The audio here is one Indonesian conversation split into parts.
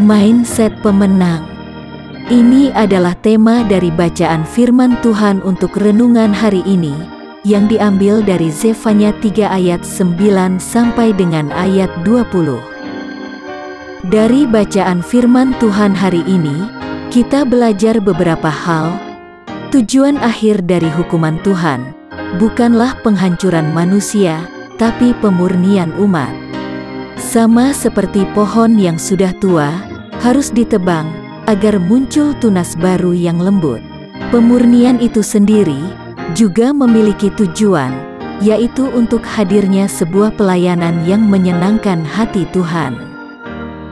Mindset pemenang. Ini adalah tema dari bacaan firman Tuhan untuk renungan hari ini, yang diambil dari Zefanya 3 ayat 9 sampai dengan ayat 20. Dari bacaan firman Tuhan hari ini, kita belajar beberapa hal. Tujuan akhir dari hukuman Tuhan bukanlah penghancuran manusia, tapi pemurnian umat. Sama seperti pohon yang sudah tua, harus ditebang, agar muncul tunas baru yang lembut. Pemurnian itu sendiri juga memiliki tujuan, yaitu untuk hadirnya sebuah pelayanan yang menyenangkan hati Tuhan.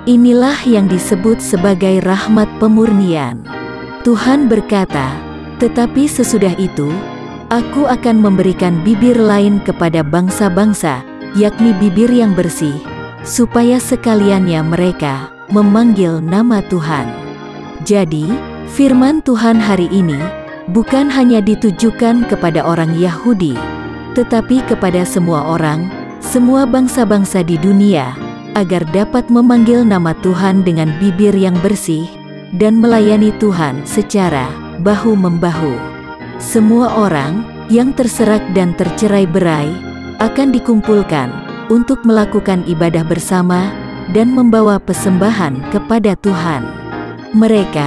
Inilah yang disebut sebagai rahmat pemurnian. Tuhan berkata, "Tetapi sesudah itu, Aku akan memberikan bibir lain kepada bangsa-bangsa, yakni bibir yang bersih, supaya sekaliannya mereka memanggil nama Tuhan." Jadi, firman Tuhan hari ini bukan hanya ditujukan kepada orang Yahudi, tetapi kepada semua orang, semua bangsa-bangsa di dunia, agar dapat memanggil nama Tuhan dengan bibir yang bersih, dan melayani Tuhan secara bahu-membahu. Semua orang yang terserak dan tercerai-berai akan dikumpulkan untuk melakukan ibadah bersama dan membawa persembahan kepada Tuhan. Mereka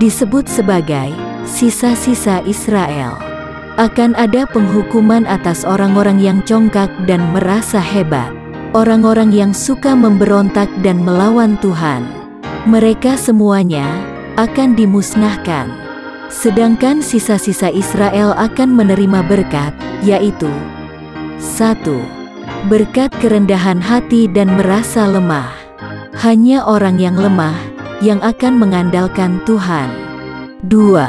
disebut sebagai sisa-sisa Israel. Akan ada penghukuman atas orang-orang yang congkak dan merasa hebat, orang-orang yang suka memberontak dan melawan Tuhan. Mereka semuanya akan dimusnahkan. Sedangkan sisa-sisa Israel akan menerima berkat, yaitu 1. Berkat kerendahan hati dan merasa lemah. Hanya orang yang lemah yang akan mengandalkan Tuhan. 2.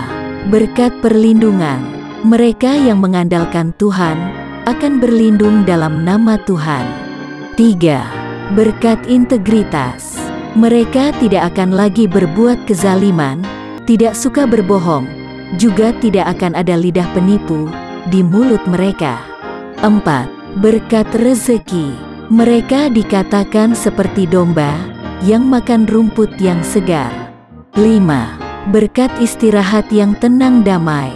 Berkat perlindungan. Mereka yang mengandalkan Tuhan akan berlindung dalam nama Tuhan. 3. Berkat integritas. Mereka tidak akan lagi berbuat kezaliman, tidak suka berbohong, juga tidak akan ada lidah penipu di mulut mereka. 4. Berkat rezeki. Mereka dikatakan seperti domba yang makan rumput yang segar. 5. Berkat istirahat yang tenang damai.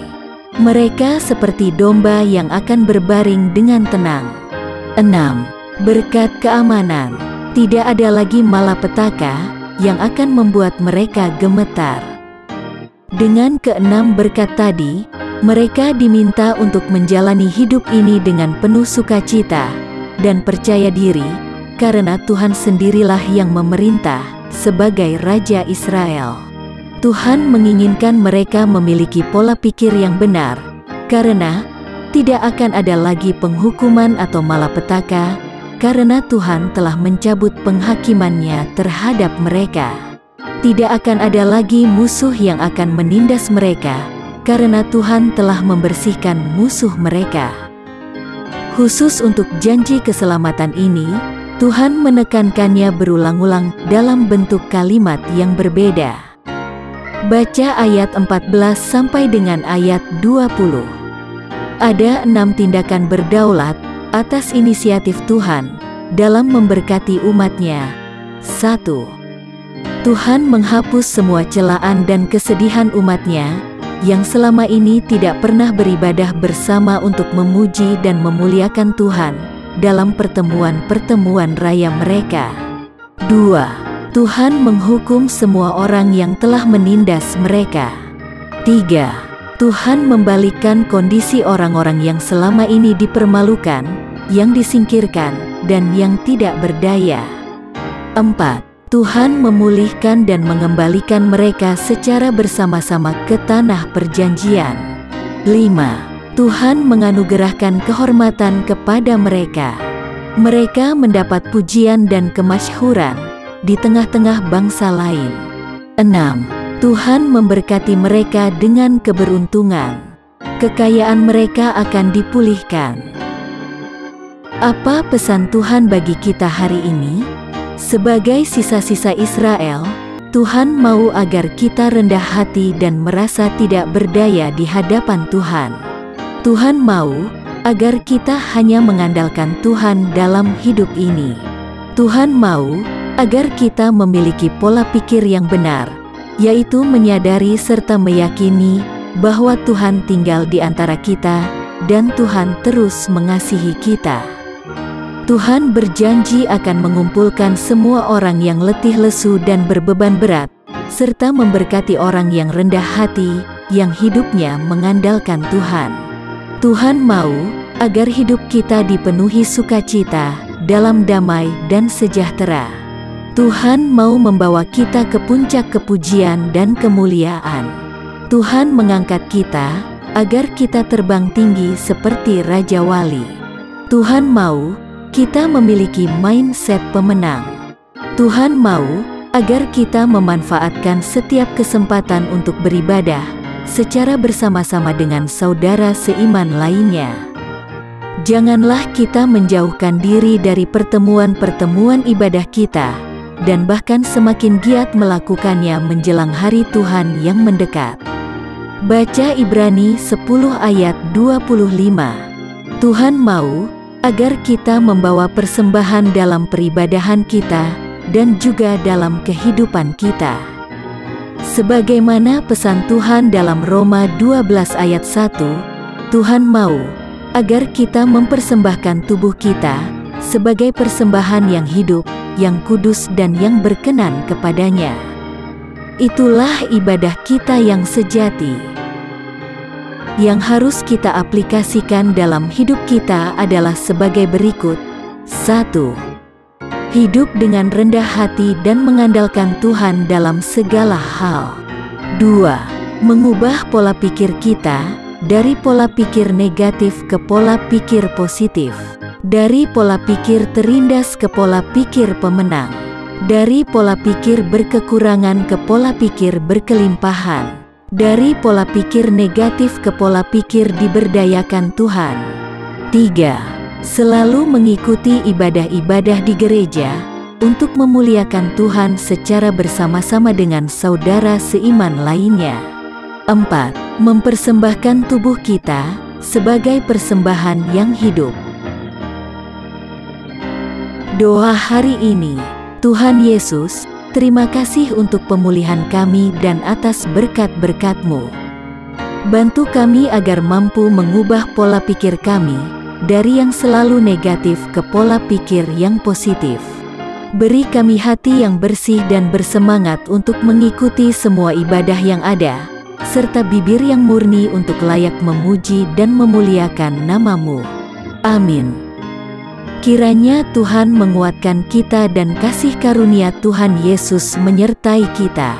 Mereka seperti domba yang akan berbaring dengan tenang. 6. Berkat keamanan. Tidak ada lagi malapetaka yang akan membuat mereka gemetar. Dengan keenam berkat tadi, mereka diminta untuk menjalani hidup ini dengan penuh sukacita dan percaya diri, karena Tuhan sendirilah yang memerintah sebagai Raja Israel. Tuhan menginginkan mereka memiliki pola pikir yang benar, karena tidak akan ada lagi penghukuman atau malapetaka, karena Tuhan telah mencabut penghakimannya terhadap mereka. Tidak akan ada lagi musuh yang akan menindas mereka, karena Tuhan telah membersihkan musuh mereka. Khusus untuk janji keselamatan ini, Tuhan menekankannya berulang-ulang dalam bentuk kalimat yang berbeda. Baca ayat 14 sampai dengan ayat 20. Ada 6 tindakan berdaulat atas inisiatif Tuhan dalam memberkati umatnya. 1. Tuhan menghapus semua celaan dan kesedihan umatnya, yang selama ini tidak pernah beribadah bersama untuk memuji dan memuliakan Tuhan dalam pertemuan-pertemuan raya mereka. 2. Tuhan menghukum semua orang yang telah menindas mereka. 3. Tuhan membalikkan kondisi orang-orang yang selama ini dipermalukan, yang disingkirkan, dan yang tidak berdaya. 4. Tuhan memulihkan dan mengembalikan mereka secara bersama-sama ke tanah perjanjian. 5. Tuhan menganugerahkan kehormatan kepada mereka. Mereka mendapat pujian dan kemasyhuran di tengah-tengah bangsa lain. 6. Tuhan memberkati mereka dengan keberuntungan. Kekayaan mereka akan dipulihkan. Apa pesan Tuhan bagi kita hari ini? Sebagai sisa-sisa Israel, Tuhan mau agar kita rendah hati dan merasa tidak berdaya di hadapan Tuhan. Tuhan mau agar kita hanya mengandalkan Tuhan dalam hidup ini. Tuhan mau agar kita memiliki pola pikir yang benar, yaitu menyadari serta meyakini bahwa Tuhan tinggal di antara kita dan Tuhan terus mengasihi kita. Tuhan berjanji akan mengumpulkan semua orang yang letih lesu dan berbeban berat, serta memberkati orang yang rendah hati, yang hidupnya mengandalkan Tuhan. Tuhan mau agar hidup kita dipenuhi sukacita, dalam damai dan sejahtera. Tuhan mau membawa kita ke puncak kepujian dan kemuliaan. Tuhan mengangkat kita agar kita terbang tinggi seperti Raja Wali. Tuhan mau kita memiliki mindset pemenang. Tuhan mau agar kita memanfaatkan setiap kesempatan untuk beribadah secara bersama-sama dengan saudara seiman lainnya. Janganlah kita menjauhkan diri dari pertemuan-pertemuan ibadah kita, dan bahkan semakin giat melakukannya menjelang hari Tuhan yang mendekat. Baca Ibrani 10 ayat 25. Tuhan mau agar kita membawa persembahan dalam peribadahan kita dan juga dalam kehidupan kita. Sebagaimana pesan Tuhan dalam Roma 12 ayat 1, Tuhan mau agar kita mempersembahkan tubuh kita sebagai persembahan yang hidup, yang kudus dan yang berkenan kepadanya. Itulah ibadah kita yang sejati. Yang harus kita aplikasikan dalam hidup kita adalah sebagai berikut. 1. Hidup dengan rendah hati dan mengandalkan Tuhan dalam segala hal. 2. Mengubah pola pikir kita dari pola pikir negatif ke pola pikir positif. Dari pola pikir terindas ke pola pikir pemenang. Dari pola pikir berkekurangan ke pola pikir berkelimpahan. Dari pola pikir negatif ke pola pikir diberdayakan Tuhan. 3. Selalu mengikuti ibadah-ibadah di gereja untuk memuliakan Tuhan secara bersama-sama dengan saudara seiman lainnya. 4. Mempersembahkan tubuh kita sebagai persembahan yang hidup. Doa hari ini. Tuhan Yesus, terima kasih untuk pemulihan kami dan atas berkat-berkat-Mu. Bantu kami agar mampu mengubah pola pikir kami dari yang selalu negatif ke pola pikir yang positif. Beri kami hati yang bersih dan bersemangat untuk mengikuti semua ibadah yang ada, serta bibir yang murni untuk layak memuji dan memuliakan nama-Mu. Amin. Kiranya Tuhan menguatkan kita dan kasih karunia Tuhan Yesus menyertai kita.